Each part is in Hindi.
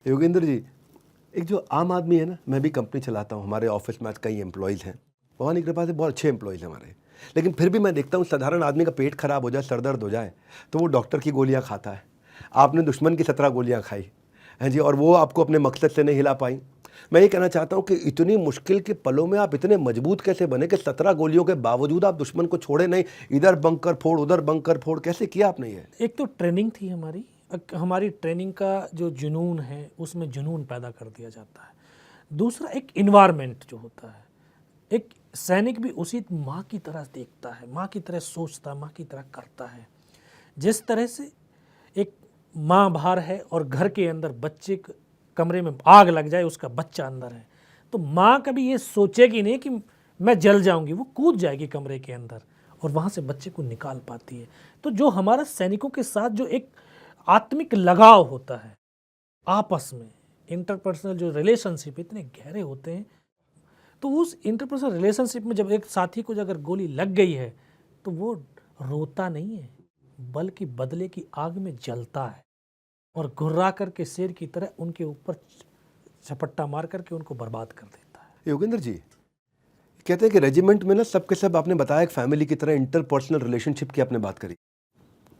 योगेंद्र जी, एक जो आम आदमी है ना, मैं भी कंपनी चलाता हूँ, हमारे ऑफिस में आज कई एम्प्लॉयज़ हैं, भगवान की कृपा से बहुत अच्छे एम्प्लॉयज़ हैं हमारे। लेकिन फिर भी मैं देखता हूँ साधारण आदमी का पेट खराब हो जाए, सर दर्द हो जाए तो वो डॉक्टर की गोलियाँ खाता है। आपने दुश्मन की 17 गोलियाँ खाई हैं जी, और वो आपको अपने मकसद से नहीं हिला पाई। मैं ये कहना चाहता हूँ कि इतनी मुश्किल के पलों में आप इतने मजबूत कैसे बने कि 17 गोलियों के बावजूद आप दुश्मन को छोड़े नहीं, इधर बंकर फोड़ उधर बंकर फोड़, कैसे किया आपने ये? एक तो ट्रेनिंग थी हमारी ट्रेनिंग का जो जुनून है उसमें जुनून पैदा कर दिया जाता है। दूसरा एक इन्वायरमेंट जो होता है, एक सैनिक भी उसी माँ की तरह देखता है, माँ की तरह सोचता है, माँ की तरह करता है। जिस तरह से एक माँ बाहर है और घर के अंदर बच्चे कमरे में आग लग जाए, उसका बच्चा अंदर है, तो माँ कभी ये सोचेगी नहीं कि मैं जल जाऊंगी, वो कूद जाएगी कमरे के अंदर और वहाँ से बच्चे को निकाल पाती है। तो जो हमारा सैनिकों के साथ जो एक आत्मिक लगाव होता है, आपस में इंटरपर्सनल जो रिलेशनशिप इतने गहरे होते हैं, तो उस इंटरपर्सनल रिलेशनशिप में जब एक साथी को अगर गोली लग गई है तो वो रोता नहीं है, बल्कि बदले की आग में जलता है और घुर्रा करके शेर की तरह उनके ऊपर झपट्टा मार करके उनको बर्बाद कर देता है। योगेंद्र जी, कहते हैं कि रेजिमेंट में ना सबके सब, आपने बताया एक फैमिली की तरह इंटरपर्सनल रिलेशनशिप की आपने बात करी।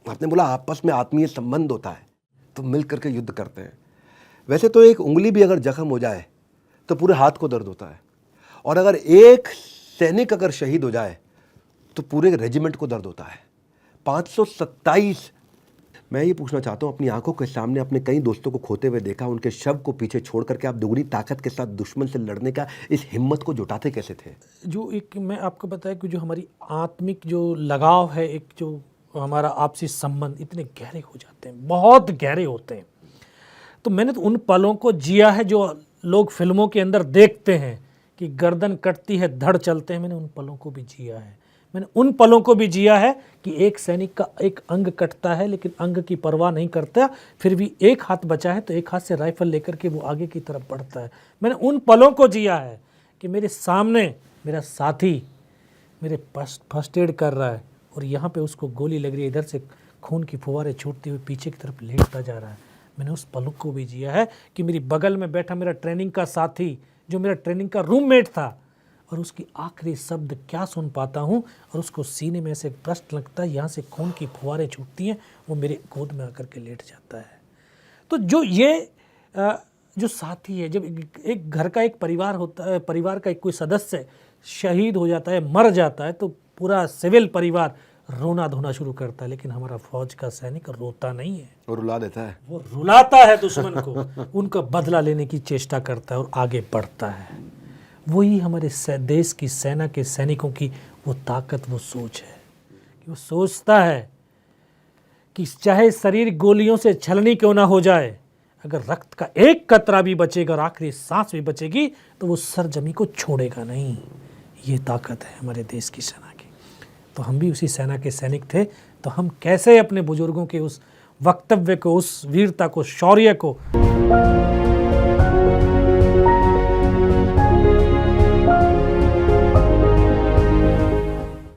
आपने बोला आपस में आत्मीय संबंध होता है तो मिल करके युद्ध करते हैं। वैसे तो एक उंगली भी अगर जख्म हो जाए तो पूरे हाथ को दर्द होता है, और अगर एक सैनिक अगर शहीद हो जाए तो पूरे रेजिमेंट को दर्द होता है। 527। मैं ये पूछना चाहता हूँ, अपनी आंखों के सामने अपने कई दोस्तों को खोते हुए देखा, उनके शव को पीछे छोड़ करके आप दुगनी ताकत के साथ दुश्मन से लड़ने का इस हिम्मत को जुटाते कैसे थे? जो एक मैं आपको बताया कि जो हमारी आत्मिक जो लगाव है, एक जो हमारा आपसी संबंध इतने गहरे हो जाते हैं, बहुत गहरे होते हैं। तो मैंने तो उन पलों को जिया है जो लोग फिल्मों के अंदर देखते हैं कि गर्दन कटती है धड़ चलते हैं, मैंने उन पलों को भी जिया है। मैंने उन पलों को भी जिया है कि एक सैनिक का एक अंग कटता है लेकिन अंग की परवाह नहीं करता, फिर भी एक हाथ बचा है तो एक हाथ से राइफल लेकर के वो आगे की तरफ बढ़ता है। मैंने उन पलों को जिया है कि मेरे सामने मेरा साथी मेरे फर्स्ट एड कर रहा है और यहाँ पे उसको गोली लग रही है, इधर से खून की फुहारें छूटते हुए पीछे की तरफ लेटता जा रहा है। मैंने उस पलों को भी जिया है कि मेरी बगल में बैठा मेरा ट्रेनिंग का साथी, जो मेरा ट्रेनिंग का रूममेट था, और उसकी आखिरी शब्द क्या सुन पाता हूँ और उसको सीने में से प्रश्न लगता है, यहाँ से खून की फुहारें छूटती हैं, वो मेरे गोद में आकर के लेट जाता है। तो जो ये जो साथी है, जब एक घर का एक परिवार होता है, परिवार का एक कोई सदस्य शहीद हो जाता है, मर जाता है, तो पूरा सिविल परिवार रोना धोना शुरू करता है, लेकिन हमारा फौज का सैनिक रोता नहीं है, वो रुला देता है, वो रुलाता है दुश्मन को, उनका बदला लेने की चेष्टा करता है और आगे बढ़ता है। वही हमारे देश की सेना के सैनिकों की वो ताकत, वो सोच है कि वो सोचता है कि चाहे शरीर गोलियों से छलनी क्यों ना हो जाए, अगर रक्त का एक कतरा भी बचेगा और आखिरी सांस भी बचेगी तो वो सरजमी को छोड़ेगा नहीं। ये ताकत है हमारे देश की सेना की। तो हम भी उसी सेना के सैनिक थे, तो हम कैसे अपने बुजुर्गों के उस वक्तव्य को, उस वीरता को, शौर्य को